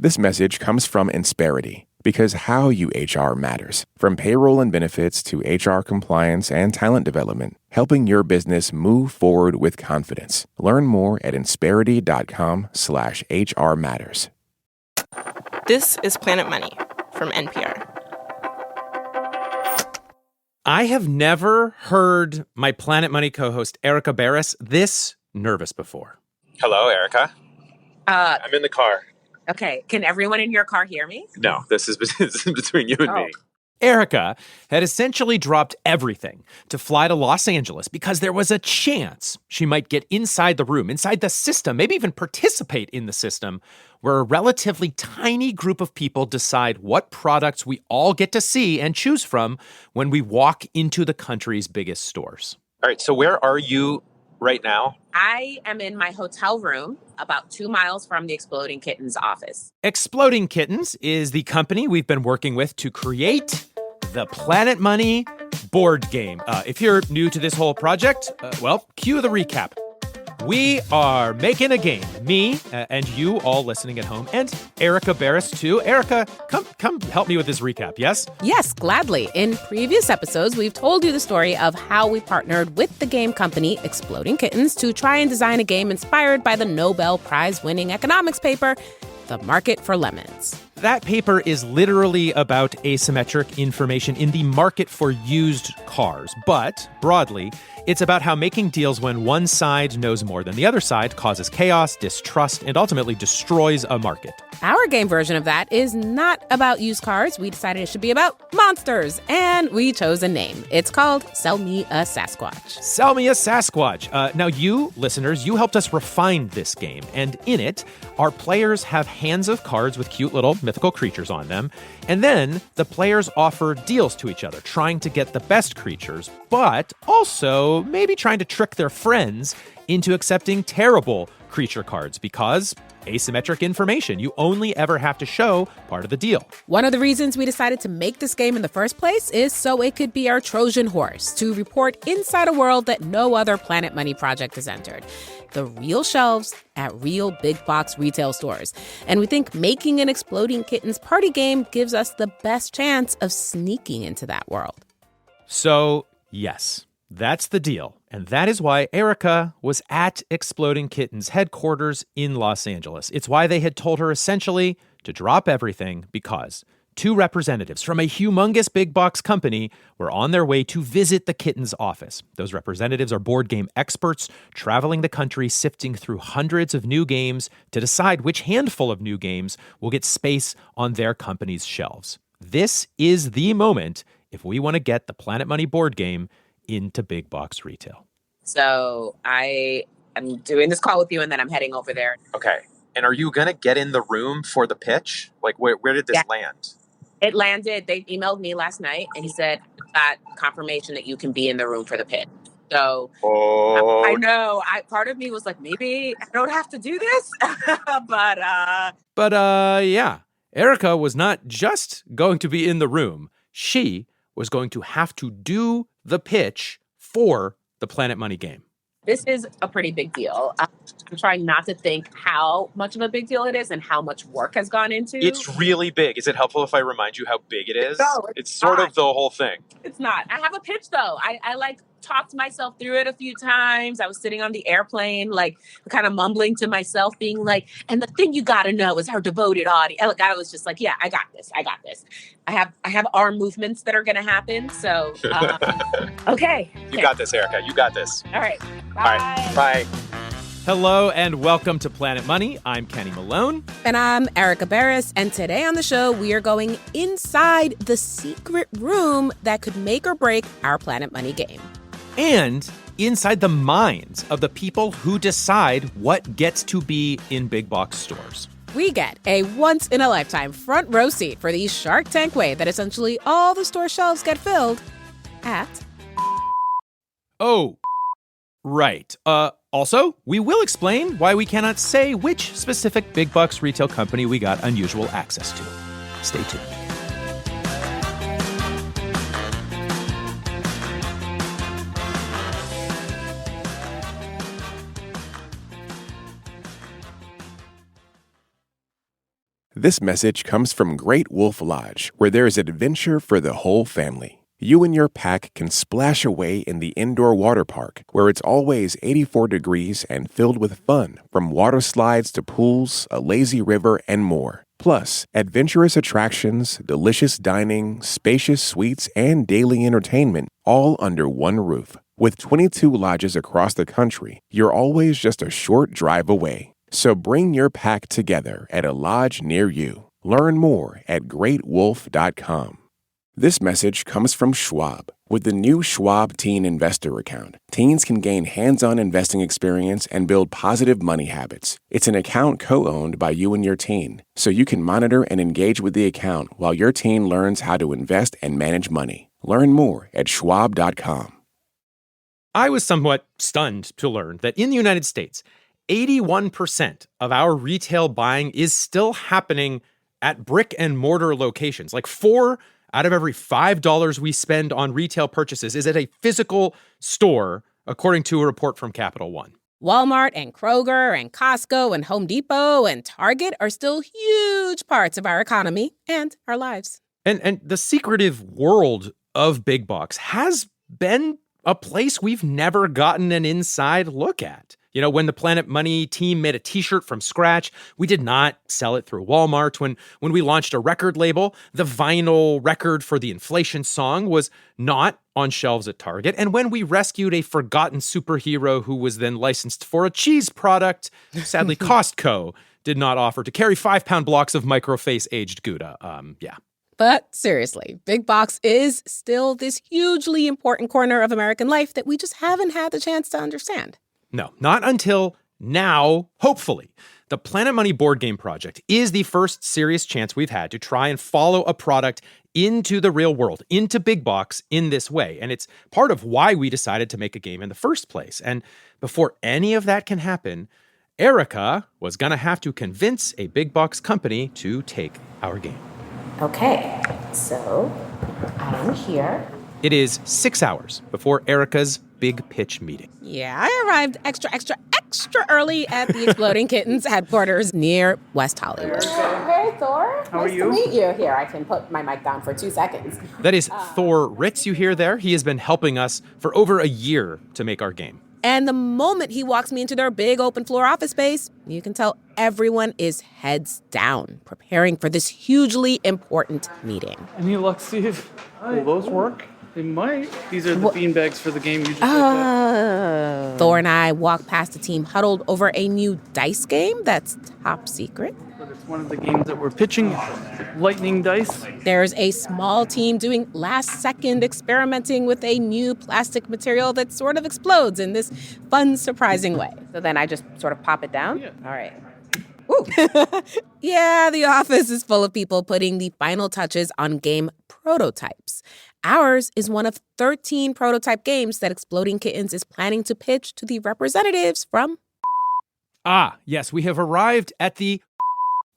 This message comes from Insperity, because how you HR matters. From payroll and benefits to HR compliance and talent development, helping your business move forward with confidence. Learn more at Insperity.com/HR matters. This is Planet Money from NPR. I have never heard my Planet Money co-host Erica Barris this nervous before. Hello, Erica. I'm in the car. Okay. Can everyone in your car hear me? No, this is between you and me. Erica had essentially dropped everything to fly to Los Angeles because there was a chance she might get inside the room, inside the system, maybe even participate in the system, where a relatively tiny group of people decide what products we all get to see and choose from when we walk into the country's biggest stores. All right, so where are you right now? I am in my hotel room about 2 miles from the Exploding Kittens office. Exploding Kittens is the company we've been working with to create the Planet Money board game. If you're new to this whole project, cue the recap. We are making a game. Me and you all listening at home, and Erica Barris too. Erica, come help me with this recap, yes? Yes, gladly. In previous episodes, we've told you the story of how we partnered with the game company Exploding Kittens to try and design a game inspired by the Nobel Prize-winning economics paper, The Market for Lemons. That paper is literally about asymmetric information in the market for used cars. But, broadly, it's about how making deals when one side knows more than the other side causes chaos, distrust, and ultimately destroys a market. Our game version of that is not about used cars. We decided it should be about monsters, and we chose a name. It's called Sell Me a Sasquatch. Sell Me a Sasquatch. Now, you, listeners, you helped us refine this game, and in it, our players have hands of cards with cute little mythical creatures on them, and then the players offer deals to each other, trying to get the best creatures, but also maybe trying to trick their friends into accepting terrible creature cards because asymmetric information. You only ever have to show part of the deal. One of the reasons we decided to make this game in the first place is so it could be our Trojan horse to report inside a world that no other Planet Money project has entered. The real shelves at real big box retail stores. And we think making an Exploding Kittens party game gives us the best chance of sneaking into that world. So, yes, that's the deal. And that is why Erica was at Exploding Kittens headquarters in Los Angeles. It's why they had told her essentially to drop everything because two representatives from a humongous big box company were on their way to visit the Kittens office. Those representatives are board game experts traveling the country, sifting through hundreds of new games to decide which handful of new games will get space on their company's shelves. This is the moment if we want to get the Planet Money board game into big box retail. So I am doing this call with you, and then I'm heading over there. Okay. And are you going to get in the room for the pitch? Like, where did this land? It landed. They emailed me last night, and he said, got confirmation that you can be in the room for the pitch. So I know. Part of me was like, maybe I don't have to do this. But yeah. Erica was not just going to be in the room. She was going to have to do the pitch for the Planet Money game. This is a pretty big deal. I'm trying not to think how much of a big deal it is and how much work has gone into. It's really big. Is it helpful if I remind you how big it is? No, it's sort of the whole thing. It's not. I have a pitch, though. I talked myself through it a few times. I was sitting on the airplane, kind of mumbling to myself, being like, and the thing you got to know is our devoted audience. I was just like, yeah, I got this. I have arm movements that are going to happen. So, okay. You got this, Erica. You got this. All right. Bye. All right. Bye. Hello and welcome to Planet Money. I'm Kenny Malone. And I'm Erica Barris. And today on the show, we are going inside the secret room that could make or break our Planet Money game. And inside the minds of the people who decide what gets to be in big box stores. We get a once-in-a-lifetime front row seat for the Shark Tank way that essentially all the store shelves get filled at... Oh, right. Also, we will explain why we cannot say which specific big box retail company we got unusual access to. Stay tuned. This message comes from Great Wolf Lodge, where there is adventure for the whole family. You and your pack can splash away in the indoor water park, where it's always 84 degrees and filled with fun, from water slides to pools, a lazy river, and more. Plus, adventurous attractions, delicious dining, spacious suites, and daily entertainment, all under one roof. With 22 lodges across the country, you're always just a short drive away. So bring your pack together at a lodge near you. Learn more at greatwolf.com. This message comes from Schwab. With the new Schwab Teen Investor Account, teens can gain hands-on investing experience and build positive money habits. It's an account co-owned by you and your teen, so you can monitor and engage with the account while your teen learns how to invest and manage money. Learn more at schwab.com. I was somewhat stunned to learn that in the United States, 81% of our retail buying is still happening at brick and mortar locations. Like 4 out of every $5 we spend on retail purchases is at a physical store, according to a report from Capital One. Walmart and Kroger and Costco and Home Depot and Target are still huge parts of our economy and our lives. And the secretive world of big box has been a place we've never gotten an inside look at. You know, when the Planet Money team made a t-shirt from scratch, we did not sell it through Walmart. When we launched a record label, the vinyl record for the Inflation song was not on shelves at Target. And when we rescued a forgotten superhero who was then licensed for a cheese product, sadly, Costco did not offer to carry 5-pound blocks of microface aged Gouda. But seriously, big box is still this hugely important corner of American life that we just haven't had the chance to understand. No, not until now, hopefully. The Planet Money board game project is the first serious chance we've had to try and follow a product into the real world, into big box in this way. And it's part of why we decided to make a game in the first place. And before any of that can happen, Erica was going to have to convince a big box company to take our game. Okay, so I'm here. It is 6 hours before Erica's big pitch meeting. Yeah, I arrived extra early at the Exploding Kittens headquarters near West Hollywood. Hey, Thor. How are you? Nice to meet you. Here, I can put my mic down for 2 seconds. That is Thor Ritz you hear there. He has been helping us for over a year to make our game. And the moment he walks me into their big open floor office space, you can tell everyone is heads down, preparing for this hugely important meeting. Any luck, Steve? Will those work? They might. These are the beanbags for the game you just looked at. Thor and I walk past the team huddled over a new dice game that's top secret. But it's one of the games that we're pitching, lightning dice. There's a small team doing last-second experimenting with a new plastic material that sort of explodes in this fun, surprising way. So then I just sort of pop it down? Yeah. All right. Woo. Yeah, the office is full of people putting the final touches on game prototypes. Ours is one of 13 prototype games that Exploding Kittens is planning to pitch to the representatives from... Yes, we have arrived at the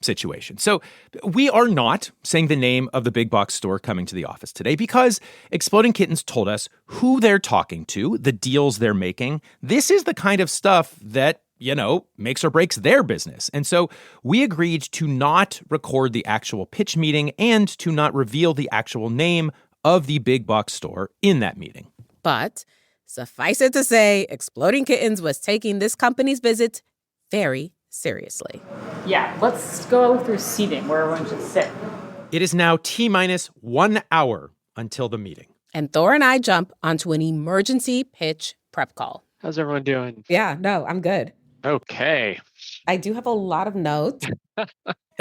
situation. So we are not saying the name of the big box store coming to the office today because Exploding Kittens told us who they're talking to, the deals they're making. This is the kind of stuff that, makes or breaks their business. And so we agreed to not record the actual pitch meeting and to not reveal the actual name of the big box store in that meeting. But suffice it to say, Exploding Kittens was taking this company's visit very seriously. Yeah, let's go through seating where everyone should sit. It is now T-minus 1 hour until the meeting. And Thor and I jump onto an emergency pitch prep call. How's everyone doing? Yeah, no, I'm good. Okay. I do have a lot of notes.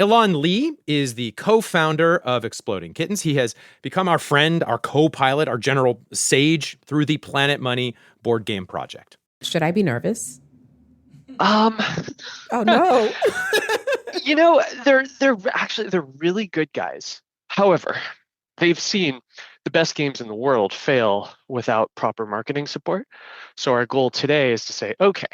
Ilan Lee is the co-founder of Exploding Kittens. He has become our friend, our co-pilot, our general sage through the Planet Money board game project. Should I be nervous? Oh no. They're really good guys. However, they've seen the best games in the world fail without proper marketing support. So our goal today is to say, okay,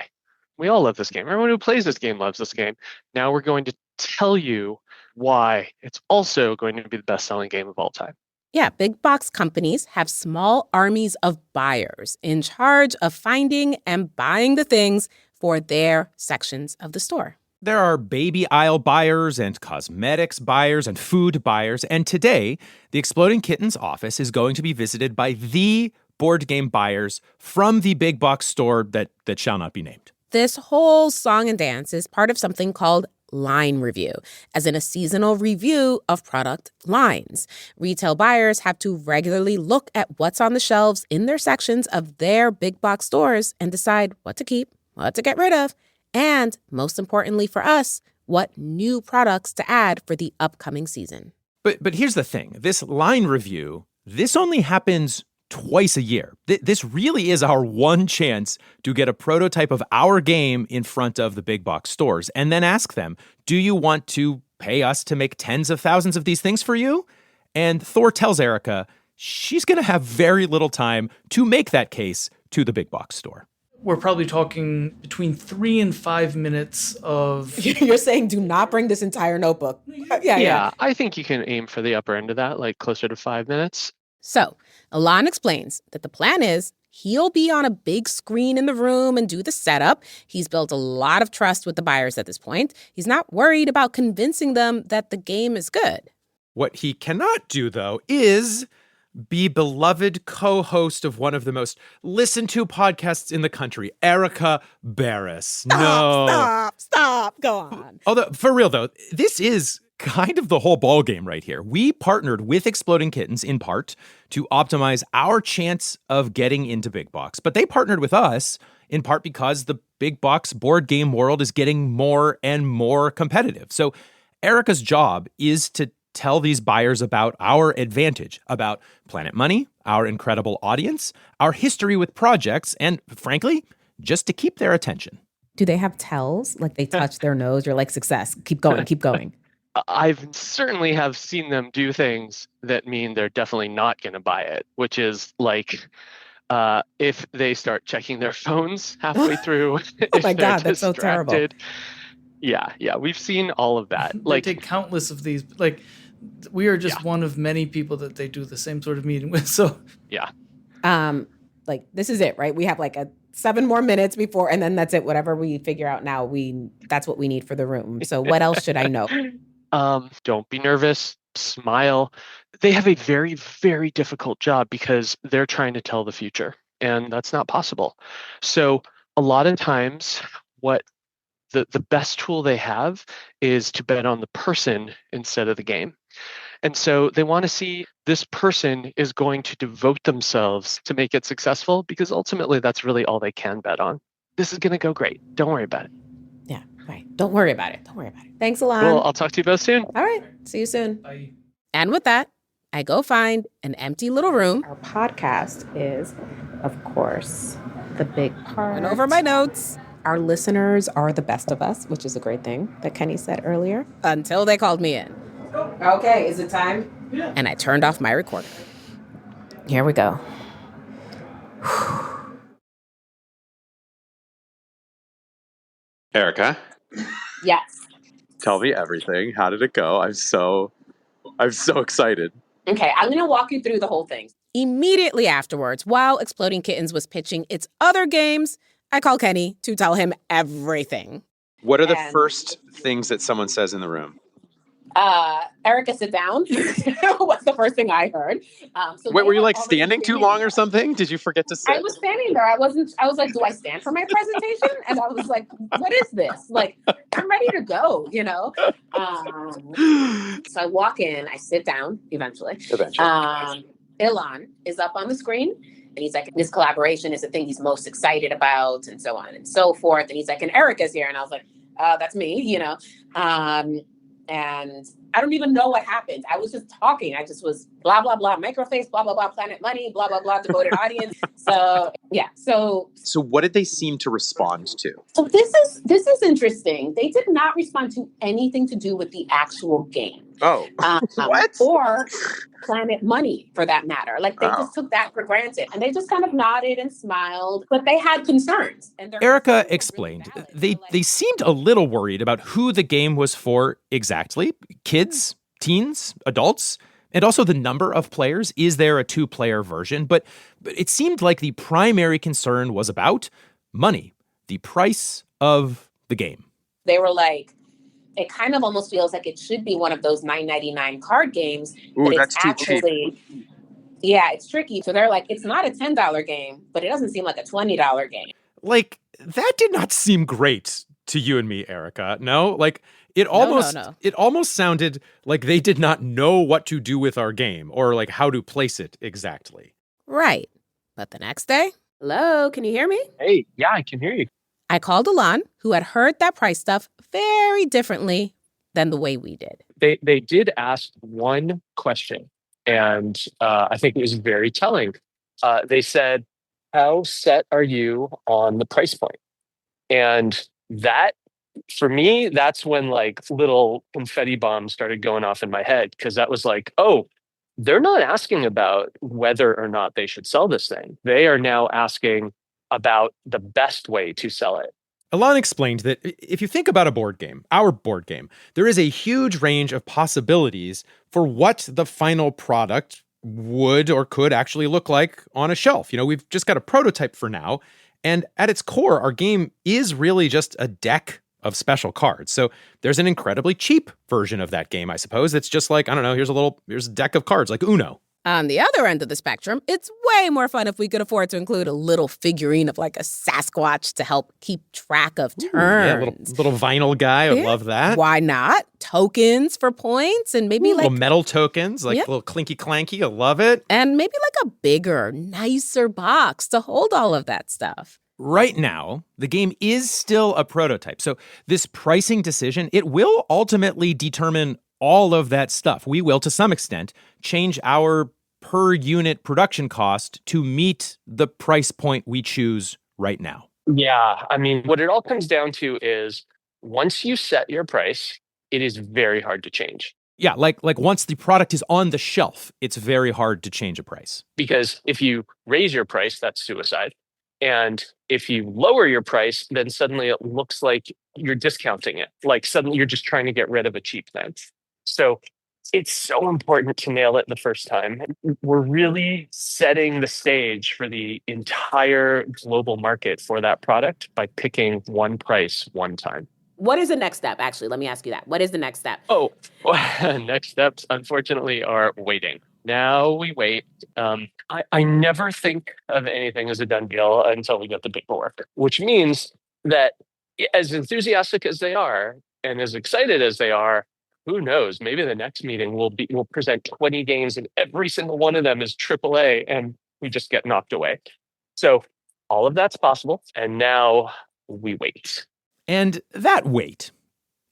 we all love this game. Everyone who plays this game loves this game. Now we're going to tell you why it's also going to be the best-selling game of all time. Yeah, big box companies have small armies of buyers in charge of finding and buying the things for their sections of the store. There are baby aisle buyers and cosmetics buyers and food buyers. And today, the Exploding Kittens office is going to be visited by the board game buyers from the big box store that shall not be named. This whole song and dance is part of something called line review, as in a seasonal review of product lines. Retail buyers have to regularly look at what's on the shelves in their sections of their big box stores and decide what to keep, what to get rid of, and, most importantly for us, what new products to add for the upcoming season. But here's the thing. This line review, this only happens twice a year. This really is our one chance to get a prototype of our game in front of the big box stores and then ask them, do you want to pay us to make tens of thousands of these things for you? And Thor tells Erica she's going to have very little time to make that case to the big box store. We're probably talking between 3 and 5 minutes of... You're saying do not bring this entire notebook. Yeah. I think you can aim for the upper end of that, like closer to 5 minutes. So, Alon explains that the plan is he'll be on a big screen in the room and do the setup. He's built a lot of trust with the buyers at this point. He's not worried about convincing them that the game is good. What he cannot do, though, is be beloved co-host of one of the most listened to podcasts in the country, Erica Barris. Stop, go on. Although, for real, though, this is kind of the whole ball game right here. We partnered with Exploding Kittens in part to optimize our chance of getting into big box, but they partnered with us in part because the big box board game world is getting more and more competitive. So Erica's job is to tell these buyers about our advantage, about Planet Money, our incredible audience, our history with projects, and frankly, just to keep their attention. Do they have tells? Like they touch their nose? You're like, success. Keep going, keep going. I've certainly have seen them do things that mean they're definitely not going to buy it, which is like if they start checking their phones halfway through. Oh my God, that's so terrible. Yeah, we've seen all of that. They take countless of these. Like, we are just one of many people that they do the same sort of meeting with. So yeah. Like this is it, right? We have like 7 more minutes before, and then that's it. Whatever we figure out now, that's what we need for the room. So what else should I know? Don't be nervous. Smile. They have a very, very difficult job because they're trying to tell the future, and that's not possible. So a lot of times, what the best tool they have is to bet on the person instead of the game. And so they want to see this person is going to devote themselves to make it successful because ultimately that's really all they can bet on. This is going to go great. Don't worry about it. Yeah, right. Don't worry about it. Thanks a lot. Well, I'll talk to you both soon. All right. See you soon. Bye. And with that, I go find an empty little room. Our podcast is, of course, the big part. Went over my notes. Our listeners are the best of us, which is a great thing that Kenny said earlier, until they called me in. Okay, is it time? Yeah. And I turned off my recorder. Here we go. Erica, Yes. tell me everything. How did it go? I'm so excited. Okay, I'm going to walk you through the whole thing. Immediately afterwards, while Exploding Kittens was pitching its other games, I call Kenny to tell him everything. What are the first things that someone says in the room? Erica, sit down. Was the first thing I heard. Wait, were you like standing too long or something? Did you forget to sit? I was standing there. I was like, do I stand for my presentation? And I was like, what is this? Like, I'm ready to go, you know? So I walk in, I sit down eventually. Ilan is up on the screen. And he's like, this collaboration is the thing he's most excited about, and so on and so forth. And he's like, and Erica's here. And I was like, that's me, you know. And I don't even know what happened. I was just talking. I just was blah, blah, blah, Microface, blah, blah, blah, Planet Money, blah, blah, blah, devoted audience. So, yeah. So what did they seem to respond to? So this is interesting. They did not respond to anything to do with the actual game. Oh, what? Or Planet Money, for that matter. Like, they just took that for granted. And they just kind of nodded and smiled. But they had concerns. And Erica explained they seemed a little worried about who the game was for exactly. Kids, teens, adults, and also the number of players. Is there a 2-player version? But it seemed like the primary concern was about money, the price of the game. They were like, it kind of almost feels like it should be one of those $9.99 card games, but it's that's too cheap. actually, yeah, it's tricky. So they're like, it's not a $10 game, but it doesn't seem like a $20 game. Like, that did not seem great to you and me, Erica. No? Like, it almost sounded like they did not know what to do with our game or like how to place it exactly. Right. But the next day, hello, can you hear me? Hey, yeah, I can hear you. I called Alon, who had heard that price stuff very differently than the way we did. They did ask one question, and I think it was very telling. They said, how set are you on the price point? And that, for me, that's when like little confetti bombs started going off in my head, because that was like, oh, they're not asking about whether or not they should sell this thing. They are now asking about the best way to sell it. Alon explained that if you think about a board game, our board game, there is a huge range of possibilities for what the final product would or could actually look like on a shelf. You know, we've just got a prototype for now. And at its core, our game is really just a deck of special cards. So there's an incredibly cheap version of that game, I suppose. It's just like, I don't know, here's a deck of cards like Uno. On the other end of the spectrum, it's way more fun if we could afford to include a little figurine of like a Sasquatch to help keep track of turns. Yeah, little vinyl guy. I would love that. Why not? Tokens for points and maybe like... little metal tokens, like little clinky clanky. I love it. And maybe like a bigger, nicer box to hold all of that stuff. Right now, the game is still a prototype. So this pricing decision, it will ultimately determine all of that stuff. We will, to some extent, change our per unit production cost to meet the price point we choose right now. Yeah, I mean, what it all comes down to is once you set your price, it is very hard to change. Yeah, like once the product is on the shelf, it's very hard to change a price. Because if you raise your price, that's suicide. And if you lower your price, then suddenly it looks like you're discounting it. Like suddenly you're just trying to get rid of a cheap thing. So it's so important to nail it the first time. We're really setting the stage for the entire global market for that product by picking one price one time. What is the next step? Actually, let me ask you that. What is the next step? Oh, well, next steps, unfortunately, are waiting. Now we wait. I never think of anything as a done deal until we get the paperwork, which means that as enthusiastic as they are and as excited as they are, who knows? Maybe the next meeting we'll present 20 games and every single one of them is AAA and we just get knocked away. So all of that's possible. And now we wait. And that wait,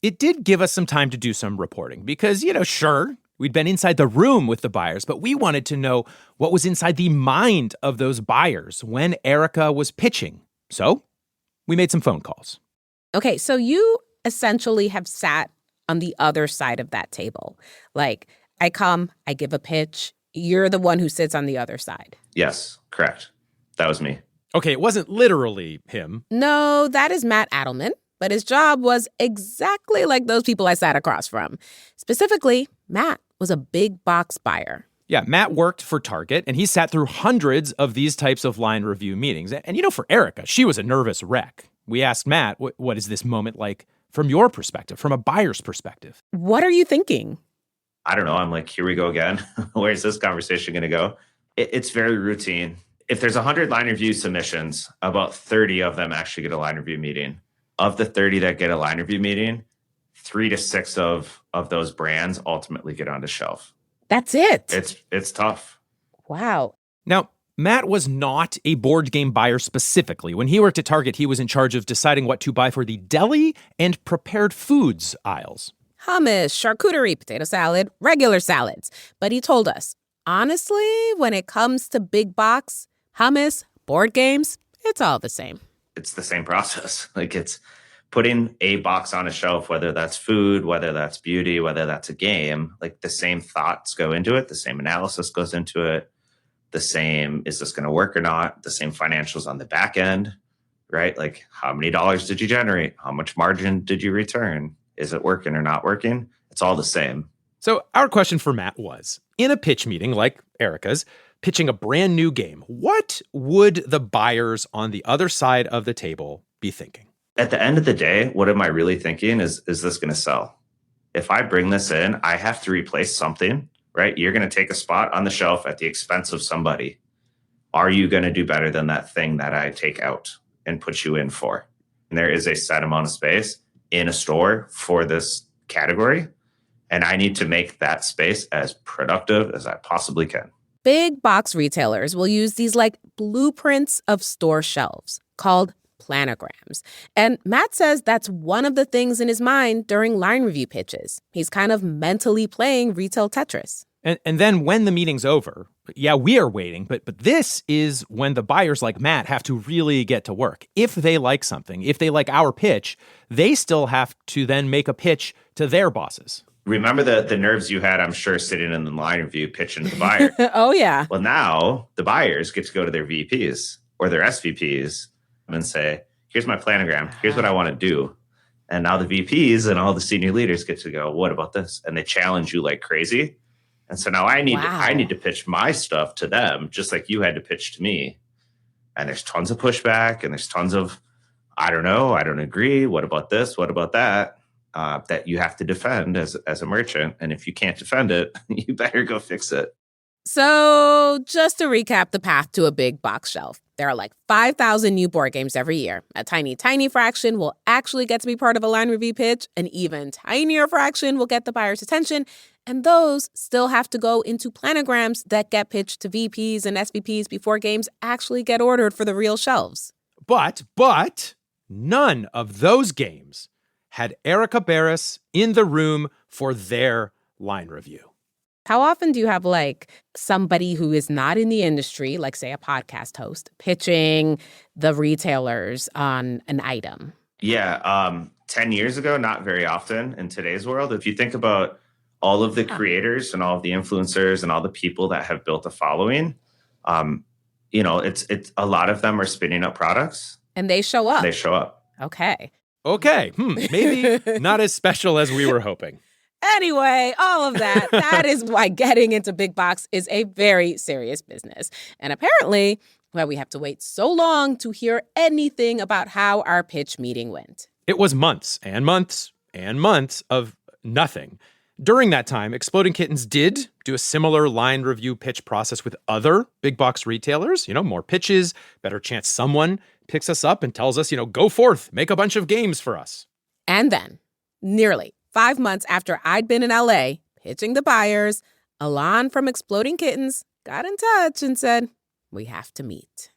it did give us some time to do some reporting because, sure, we'd been inside the room with the buyers, but we wanted to know what was inside the mind of those buyers when Erica was pitching. So we made some phone calls. Okay, so you essentially have sat on the other side of that table. Like, I come, I give a pitch. You're the one who sits on the other side. Yes, correct. That was me. Okay, it wasn't literally him. No, that is Matt Adelman. But his job was exactly like those people I sat across from. Specifically, Matt was a big box buyer. Yeah, Matt worked for Target, and he sat through hundreds of these types of line review meetings. And for Erica, she was a nervous wreck. We asked Matt, what is this moment like from your perspective, from a buyer's perspective? What are you thinking? I don't know. I'm like, here we go again. Where's this conversation going to go? It's very routine. If there's 100 line review submissions, about 30 of them actually get a line review meeting. Of the 30 that get a line review meeting, 3 to 6 of those brands ultimately get on the shelf. That's it. It's tough. Wow. Now, Matt was not a board game buyer specifically. When he worked at Target, he was in charge of deciding what to buy for the deli and prepared foods aisles. Hummus, charcuterie, potato salad, regular salads. But he told us, honestly, when it comes to big box, hummus, board games, it's all the same. It's the same process. Like it's putting a box on a shelf, whether that's food, whether that's beauty, whether that's a game, like the same thoughts go into it. The same analysis goes into it. The same, is this going to work or not? The same financials on the back end, right? Like how many dollars did you generate? How much margin did you return? Is it working or not working? It's all the same. So our question for Matt was, in a pitch meeting like Erica's, pitching a brand new game, what would the buyers on the other side of the table be thinking? At the end of the day, what am I really thinking is this going to sell? If I bring this in, I have to replace something, right? You're going to take a spot on the shelf at the expense of somebody. Are you going to do better than that thing that I take out and put you in for? And there is a set amount of space in a store for this category. And I need to make that space as productive as I possibly can. Big box retailers will use these like blueprints of store shelves called planograms. And Matt says that's one of the things in his mind during line review pitches. He's kind of mentally playing retail Tetris. And then when the meeting's over, yeah, we are waiting, but this is when the buyers like Matt have to really get to work. If they like something, if they like our pitch, they still have to then make a pitch to their bosses. Remember the nerves you had, I'm sure, sitting in the line review pitching to the buyer. Oh, yeah. Well, now the buyers get to go to their VPs or their SVPs and say, here's my planogram. Here's what I want to do. And now the VPs and all the senior leaders get to go, what about this? And they challenge you like crazy. And so now I need to pitch my stuff to them, just like you had to pitch to me. And there's tons of pushback and there's tons of, I don't know, I don't agree. What about this? What about that? That you have to defend as a merchant. And if you can't defend it, you better go fix it. So just to recap the path to a big box shelf, there are like 5,000 new board games every year. A tiny, tiny fraction will actually get to be part of a line review pitch. An even tinier fraction will get the buyer's attention. And those still have to go into planograms that get pitched to VPs and SVPs before games actually get ordered for the real shelves. But none of those games had Erica Barris in the room for their line review. How often do you have, like, somebody who is not in the industry, like, say, a podcast host, pitching the retailers on an item? Yeah, 10 years ago, not very often in today's world. If you think about all of the creators and all of the influencers and all the people that have built a following, it's a lot of them are spinning up products. And they show up. They show up. Okay. Maybe not as special as we were hoping. Anyway, all of that is why getting into big box is a very serious business. And apparently, well, we have to wait so long to hear anything about how our pitch meeting went. It was months and months and months of nothing. During that time, Exploding Kittens did do a similar line review pitch process with other big box retailers. More pitches, better chance someone picks us up and tells us, go forth, make a bunch of games for us. And then, nearly 5 months after I'd been in LA pitching the buyers, Alon from Exploding Kittens got in touch and said, we have to meet.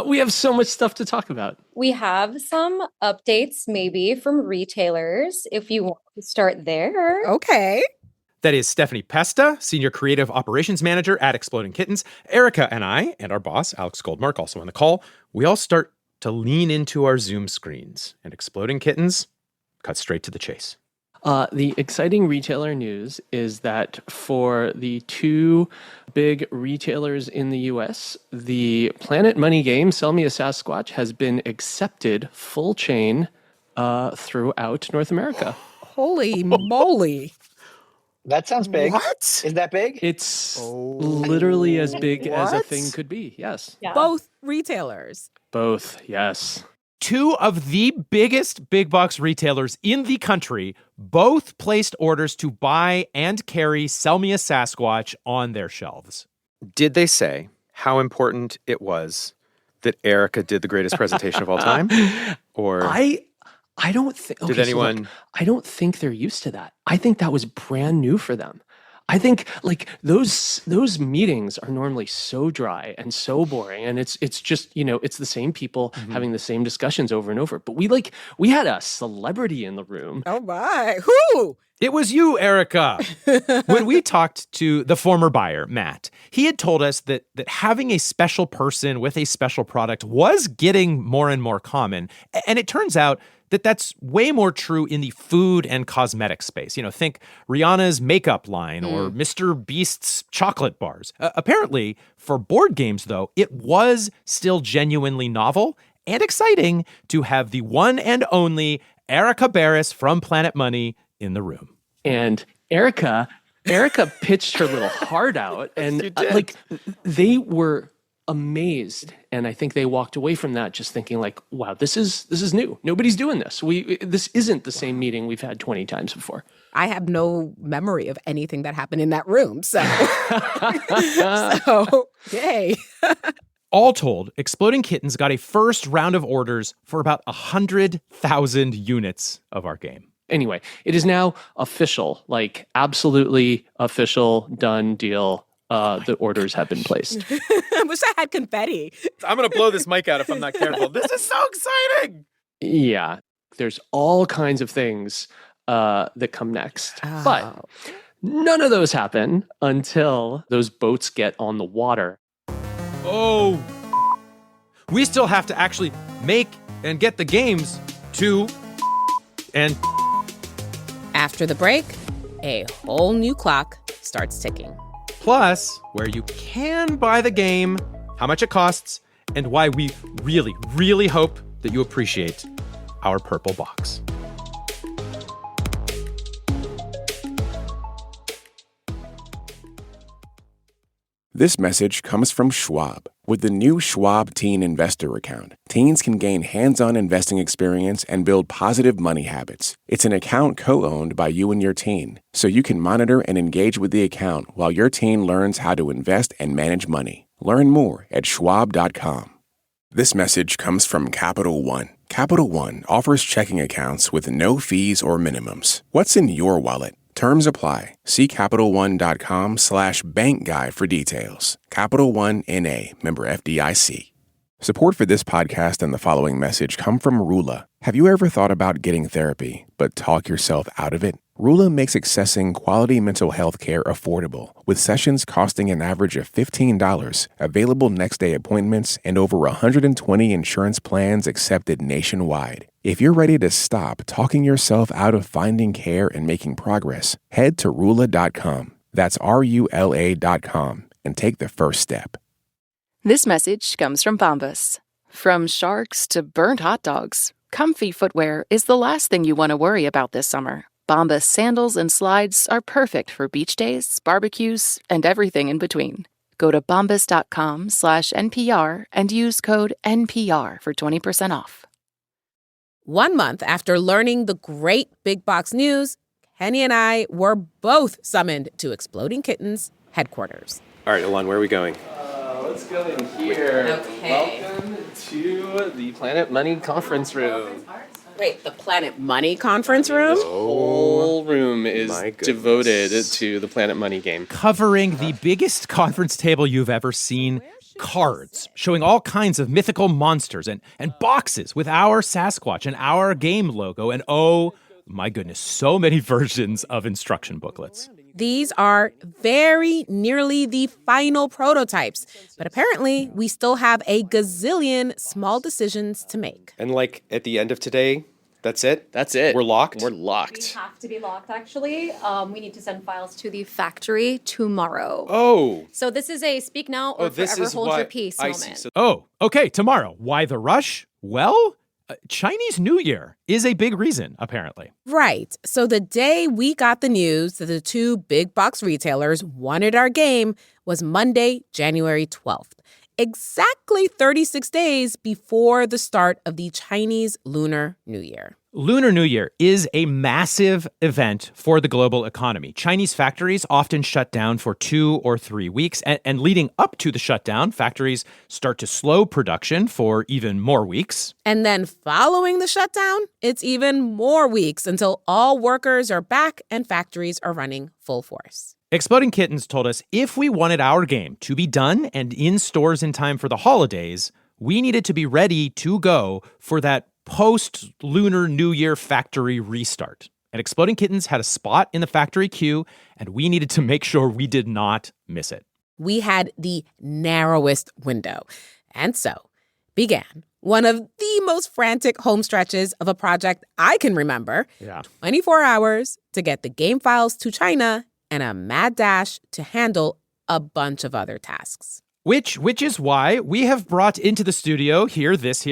We have so much stuff to talk about. We have some updates maybe from retailers, if you want to start there. Okay. That is Stephanie Pesta, Senior Creative Operations Manager at Exploding Kittens. Erica and I, and our boss, Alex Goldmark, also on the call, we all start to lean into our Zoom screens. And Exploding Kittens cut straight to the chase. The exciting retailer news is that for the two big retailers in the U.S., the Planet Money game, Sell Me a Sasquatch, has been accepted full chain throughout North America. Holy moly. That sounds big. What? Is that big? It's literally as big as a thing could be, yes. Yeah. Both retailers. Both, yes. Two of the biggest big box retailers in the country both placed orders to buy and carry Sell Me a Sasquatch on their shelves. Did they say how important it was that Erica did the greatest presentation of all time? Or I don't think. Did anyone? So look, I don't think they're used to that. I think that was brand new for them. I think like those meetings are normally so dry and so boring, and it's just it's the same people having the same discussions over and over. But we had a celebrity in the room. Oh my, who? It was you, Erica. When we talked to the former buyer, Matt, he had told us that having a special person with a special product was getting more and more common, and it turns out that's way more true in the food and cosmetic space. Think Rihanna's makeup line or Mr. Beast's chocolate bars. Apparently, for board games, though, it was still genuinely novel and exciting to have the one and only Erica Barris from Planet Money in the room. And Erica pitched her little heart out, and they were amazed. And I think they walked away from that just thinking like, wow, this is new. Nobody's doing this. This isn't the same meeting we've had 20 times before. I have no memory of anything that happened in that room. So, yay. All told, Exploding Kittens got a first round of orders for about 100,000 units of our game. Anyway, it is now official, like absolutely official, done deal. The orders have been placed. I wish I had confetti. I'm going to blow this mic out if I'm not careful. This is so exciting. Yeah, there's all kinds of things that come next. Oh. But none of those happen until those boats get on the water. Oh, we still have to actually make and get the games to and... After the break, a whole new clock starts ticking. Plus, where you can buy the game, how much it costs, and why we really, really hope that you appreciate our purple box. This message comes from Schwab. With the new Schwab Teen Investor Account, teens can gain hands-on investing experience and build positive money habits. It's an account co-owned by you and your teen, so you can monitor and engage with the account while your teen learns how to invest and manage money. Learn more at schwab.com. This message comes from Capital One. Capital One offers checking accounts with no fees or minimums. What's in your wallet? Terms apply. See CapitalOne.com/bankguy for details. Capital One N.A., member FDIC. Support for this podcast and the following message come from Rula. Have you ever thought about getting therapy, but talk yourself out of it? Rula makes accessing quality mental health care affordable, with sessions costing an average of $15, available next-day appointments, and over 120 insurance plans accepted nationwide. If you're ready to stop talking yourself out of finding care and making progress, head to Rula.com. That's RULA.com and take the first step. This message comes from Bombas. From sharks to burnt hot dogs, comfy footwear is the last thing you want to worry about this summer. Bombas sandals and slides are perfect for beach days, barbecues, and everything in between. Go to bombas.com/NPR and use code NPR for 20% off. 1 month after learning the great big box news, Kenny and I were both summoned to Exploding Kittens headquarters. All right, Alon, where are we going? Let's go in here. Okay. Welcome to the Planet Money conference room. Wait, the Planet Money conference room? This whole room is devoted to the Planet Money game. Covering the biggest conference table you've ever seen, cards showing all kinds of mythical monsters and boxes with our Sasquatch and our game logo, and oh my goodness, so many versions of instruction booklets. These are very nearly the final prototypes, but apparently we still have a gazillion small decisions to make. And like at the end of today, that's it? That's it. We're locked? We're locked. We have to be locked, actually. We need to send files to the factory tomorrow. Oh. So this is a speak now or forever hold your peace moment. Oh, okay, tomorrow. Why the rush? Well, Chinese New Year is a big reason, apparently. Right. So the day we got the news that the two big box retailers wanted our game was Monday, January 12th, exactly 36 days before the start of the Chinese Lunar New Year. Lunar New Year is a massive event for the global economy. Chinese factories often shut down for 2 or 3 weeks, and leading up to the shutdown, factories start to slow production for even more weeks. And then following the shutdown, it's even more weeks until all workers are back and factories are running full force. Exploding Kittens told us if we wanted our game to be done and in stores in time for the holidays, we needed to be ready to go for that post-Lunar New Year factory restart. And Exploding Kittens had a spot in the factory queue, and we needed to make sure we did not miss it. We had the narrowest window. And so began one of the most frantic home stretches of a project I can remember. 24 hours to get the game files to China and a mad dash to handle a bunch of other tasks. Which is why we have brought into the studio this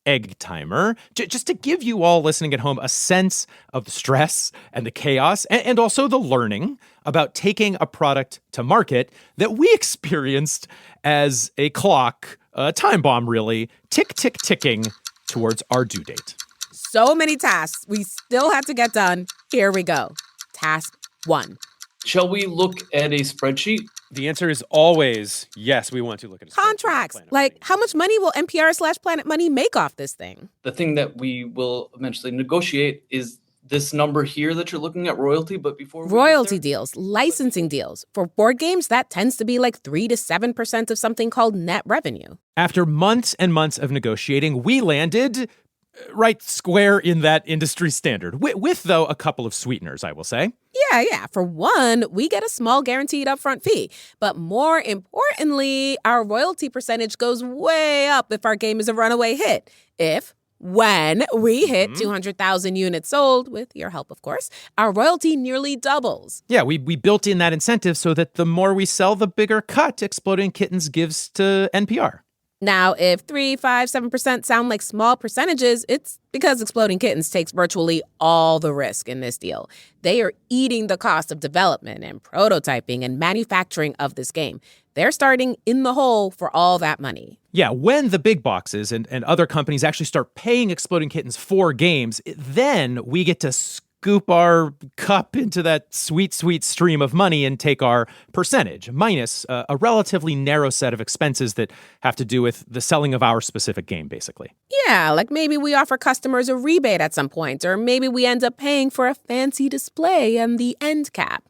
egg timer, just to give you all listening at home a sense of the stress and the chaos and also the learning about taking a product to market that we experienced as a clock, a time bomb really, ticking towards our due date. So many tasks we still had to get done. Here we go. Task 1. Shall we look at a spreadsheet? The answer is always yes, we want to look at a Contracts. Like, how much money will NPR/Planet Money make off this thing? The thing that we will eventually negotiate is this number here that you're looking at, royalty, but before royalty deals, licensing deals. For board games, that tends to be like 3 to 7% of something called net revenue. After months and months of negotiating, we landed right square in that industry standard, with though, a couple of sweeteners, I will say. Yeah. For one, we get a small guaranteed upfront fee. But more importantly, our royalty percentage goes way up if our game is a runaway hit. When we hit 200,000 units sold, with your help, of course, our royalty nearly doubles. Yeah, we built in that incentive so that the more we sell, the bigger cut Exploding Kittens gives to NPR. Now, if 3, 5, 7% sound like small percentages, it's because Exploding Kittens takes virtually all the risk in this deal. They are eating the cost of development and prototyping and manufacturing of this game. They're starting in the hole for all that money. Yeah, when the big boxes and other companies actually start paying Exploding Kittens for games, then we get to scoop our cup into that sweet, sweet stream of money and take our percentage, minus a relatively narrow set of expenses that have to do with the selling of our specific game, basically. Yeah, like maybe we offer customers a rebate at some point, or maybe we end up paying for a fancy display and the end cap,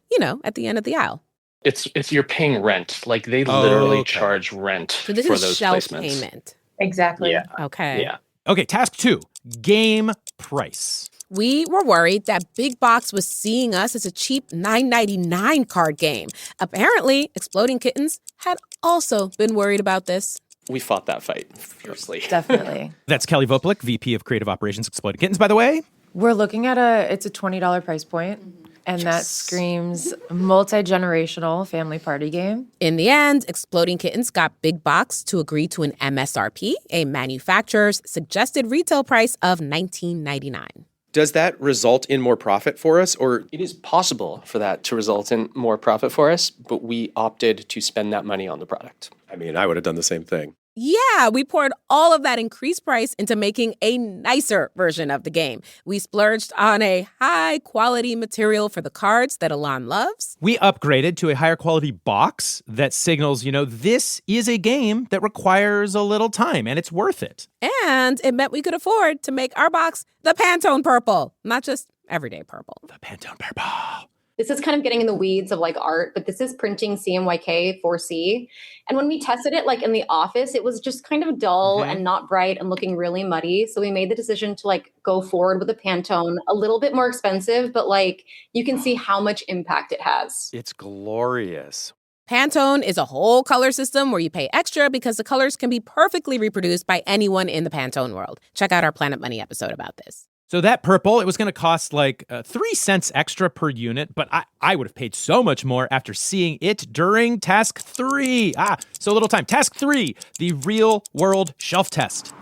at the end of the aisle. It's you're paying rent. Like they literally charge rent so this for is those shelf placements. Payment. Exactly. Yeah. Okay. Yeah. Okay, task 2, game price. We were worried that Big Box was seeing us as a cheap $9.99 card game. Apparently, Exploding Kittens had also been worried about this. We fought that fight fiercely. Definitely. That's Kelly Voplik, VP of Creative Operations, Exploding Kittens, by the way. We're looking at it's a $20 price point. And that screams multi-generational family party game. In the end, Exploding Kittens got Big Box to agree to an MSRP, a manufacturer's suggested retail price of $19.99. Does that result in more profit for us, or? It is possible for that to result in more profit for us, but we opted to spend that money on the product. I mean, I would have done the same thing. Yeah, we poured all of that increased price into making a nicer version of the game. We splurged on a high-quality material for the cards that Alon loves. We upgraded to a higher quality box that signals, this is a game that requires a little time, and it's worth it. And it meant we could afford to make our box the Pantone purple, not just everyday purple. The Pantone purple. This is kind of getting in the weeds of like art, but this is printing CMYK 4C. And when we tested it like in the office, it was just kind of dull and not bright and looking really muddy. So we made the decision to like go forward with a Pantone, a little bit more expensive, but like you can see how much impact it has. It's glorious. Pantone is a whole color system where you pay extra because the colors can be perfectly reproduced by anyone in the Pantone world. Check out our Planet Money episode about this. So that purple, it was going to cost like 3 cents extra per unit, but I would have paid so much more after seeing it during task 3. So little time. Task 3, the real world shelf test.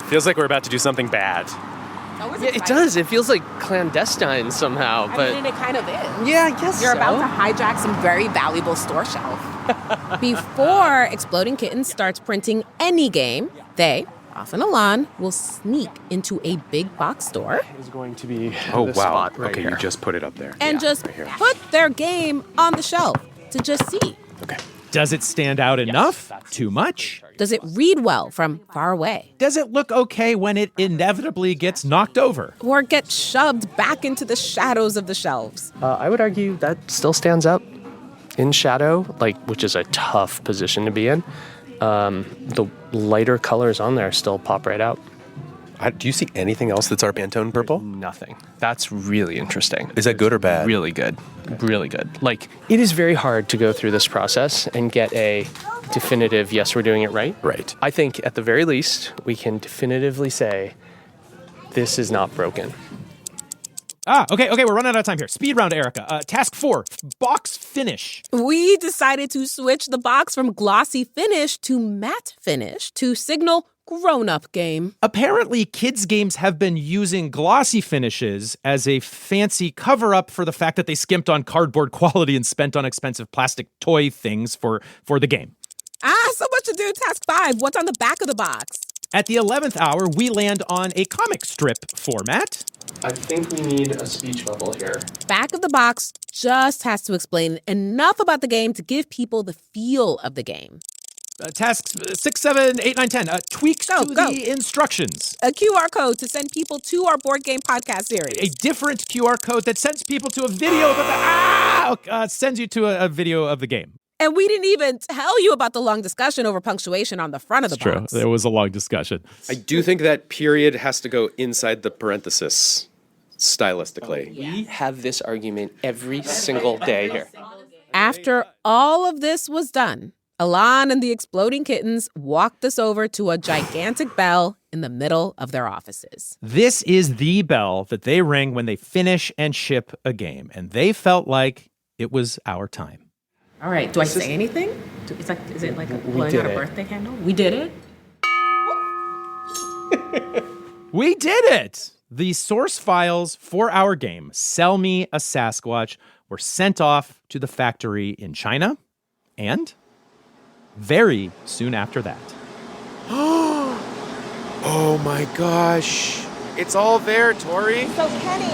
Feels like we're about to do something bad. Yeah, it does. It feels like clandestine somehow, but I mean, it kind of is. Yeah, I guess You're so. about to hijack some very valuable store shelf. Before Exploding Kittens starts printing any game, they, often Alon, will sneak into a big box store. It's going to be Spot right okay, here. you just put it up there. And just put their game on the shelf to just see. Okay. Does it stand out enough? Too much? Does it read well from far away? Does it look okay when it inevitably gets knocked over? Or get shoved back into the shadows of the shelves? I would argue that still stands up in shadow, which is a tough position to be in. The lighter colors on there still pop right out. Do you see anything else that's our Pantone purple? Nothing. That's really interesting. Is that good or bad? Really good. Really good. It is very hard to go through this process and get a definitive, yes, we're doing it right. Right. I think at the very least, we can definitively say this is not broken. Okay, we're running out of time here. Speed round, Erica. Task 4, box finish. We decided to switch the box from glossy finish to matte finish to signal grown-up game. Apparently, kids' games have been using glossy finishes as a fancy cover-up for the fact that they skimped on cardboard quality and spent on expensive plastic toy things for the game. So much to do. Task 5. What's on the back of the box? At the 11th hour, we land on a comic strip format. I think we need a speech bubble here. Back of the box just has to explain enough about the game to give people the feel of the game. Tasks 6, 7, 8, 9, 10. Tweaks to the instructions. A QR code to send people to our board game podcast series. A different QR code that sends people to a video that sends you to a video of the game. And we didn't even tell you about the long discussion over punctuation on the front of the box. It's true. There was a long discussion. I do think that period has to go inside the parenthesis stylistically. We have this argument every single day here. After all of this was done, Alon and the Exploding Kittens walked us over to a gigantic bell in the middle of their offices. This is the bell that they ring when they finish and ship a game, and they felt like it was our time. All right, do I say anything? Is it like blowing out a birthday candle? We did it. We did it! The source files for our game, Sell Me a Sasquatch, were sent off to the factory in China, and very soon after that. Oh my gosh. It's all there, Tori. So, Kenny,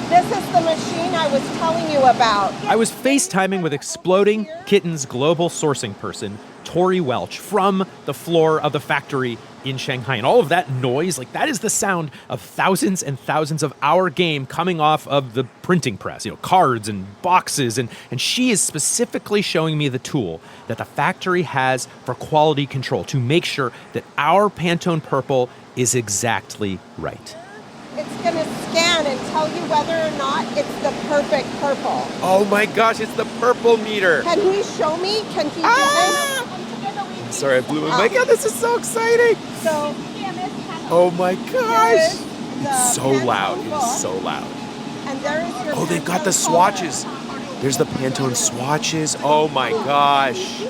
this is the machine I was telling you about. I was FaceTiming with Exploding Kittens global sourcing person, Tori Welch, from the floor of the factory in Shanghai. And all of that noise, that is the sound of thousands and thousands of our game coming off of the printing press, cards and boxes. And she is specifically showing me the tool that the factory has for quality control to make sure that our Pantone Purple is exactly right. It's going to scan and tell you whether or not it's the perfect purple. Oh my gosh, it's the purple meter. Can he show me? Can he do this? Sorry, I blew my God, this is so exciting. So, oh my gosh. It's so loud. It is so loud. And there is your they've got the swatches. There's the Pantone swatches. Oh my gosh.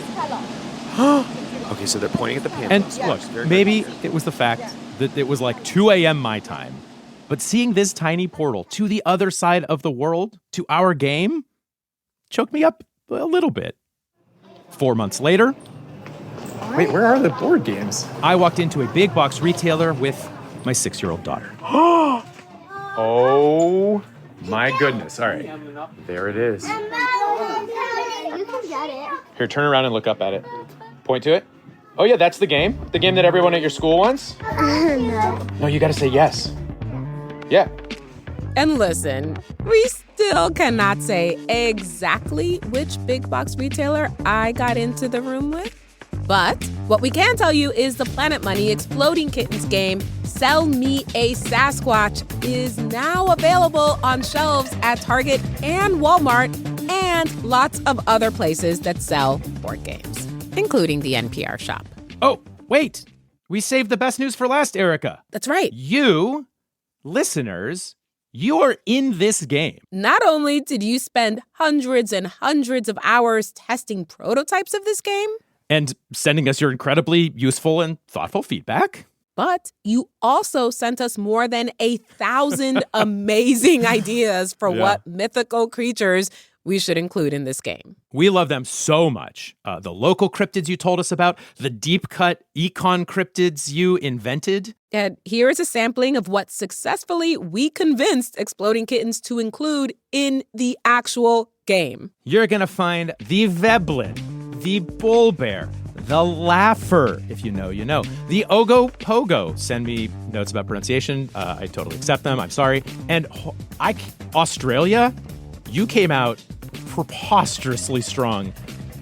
Okay, so they're pointing at the Pantone. And swatches. look, maybe it was the fact that it was like 2 a.m. my time. But seeing this tiny portal to the other side of the world, to our game, choked me up a little bit. 4 months later... Wait, where are the board games? I walked into a big box retailer with my 6-year-old daughter. Oh my goodness. All right. There it is. You can get it. Here, turn around and look up at it. Point to it. Oh, yeah, that's the game. The game that everyone at your school wants? No. No, you got to say yes. Yeah. And listen, we still cannot say exactly which big box retailer I got into the room with. But what we can tell you is the Planet Money Exploding Kittens game, Sell Me a Sasquatch, is now available on shelves at Target and Walmart and lots of other places that sell board games, including the NPR shop. Oh, wait. We saved the best news for last, Erica. That's right. You, listeners, you are in this game. Not only did you spend hundreds and hundreds of hours testing prototypes of this game, and sending us your incredibly useful and thoughtful feedback, but you also sent us more than 1,000 amazing ideas for what mythical creatures we should include in this game. We love them so much. The local cryptids you told us about, the deep-cut econ cryptids you invented. And here is a sampling of what successfully we convinced Exploding Kittens to include in the actual game. You're going to find the Veblen, the Bull Bear, the Laugher, if you know, you know, the Ogo Pogo. Send me notes about pronunciation. I totally accept them. I'm sorry. And Australia, you came out preposterously strong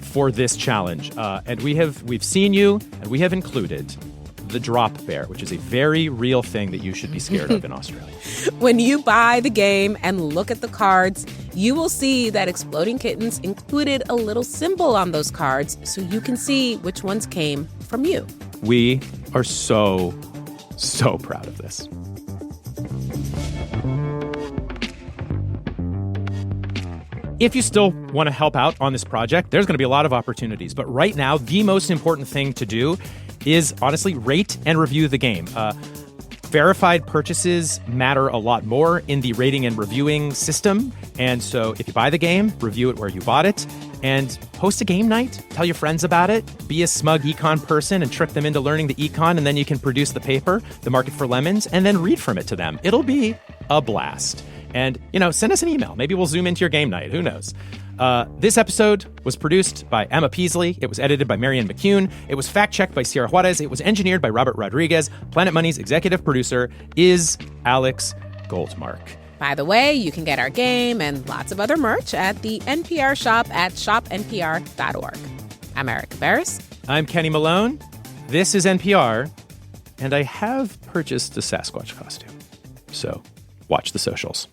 for this challenge. And we've seen you, and we have included the Drop Bear, which is a very real thing that you should be scared of in Australia. When you buy the game and look at the cards, you will see that Exploding Kittens included a little symbol on those cards so you can see which ones came from you. We are so proud of this. If you still want to help out on this project, there's going to be a lot of opportunities. But right now, the most important thing to do is honestly rate and review the game. Verified purchases matter a lot more in the rating and reviewing system. And so if you buy the game, review it where you bought it, and host a game night. Tell your friends about it. Be a smug econ person and trick them into learning the econ, and then you can produce the paper, The Market for Lemons, and then read from it to them. It'll be a blast. And, send us an email. Maybe we'll zoom into your game night. Who knows? This episode was produced by Emma Peaslee. It was edited by Marianne McCune. It was fact-checked by Sierra Juarez. It was engineered by Robert Rodriguez. Planet Money's executive producer is Alex Goldmark. By the way, you can get our game and lots of other merch at the NPR shop at shopnpr.org. I'm Erica Barris. I'm Kenny Malone. This is NPR, and I have purchased a Sasquatch costume. So watch the socials.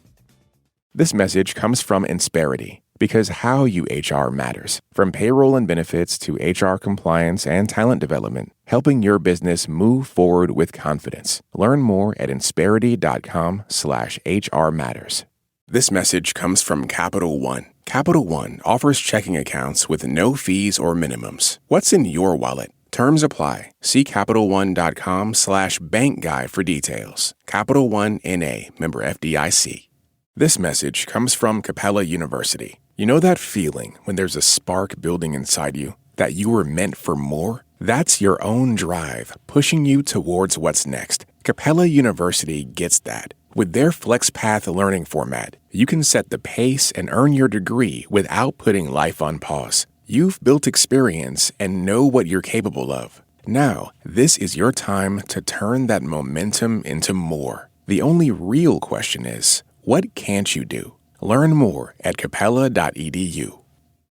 This message comes from Insperity, because how you HR matters. From payroll and benefits to HR compliance and talent development, helping your business move forward with confidence. Learn more at insperity.com/HR matters. This message comes from Capital One. Capital One offers checking accounts with no fees or minimums. What's in your wallet? Terms apply. See CapitalOne.com/bank guide for details. Capital One N.A., member FDIC. This message comes from Capella University. You know that feeling when there's a spark building inside you, that you were meant for more? That's your own drive pushing you towards what's next. Capella University gets that. With their FlexPath learning format, you can set the pace and earn your degree without putting life on pause. You've built experience and know what you're capable of. Now, this is your time to turn that momentum into more. The only real question is, what can't you do? Learn more at capella.edu.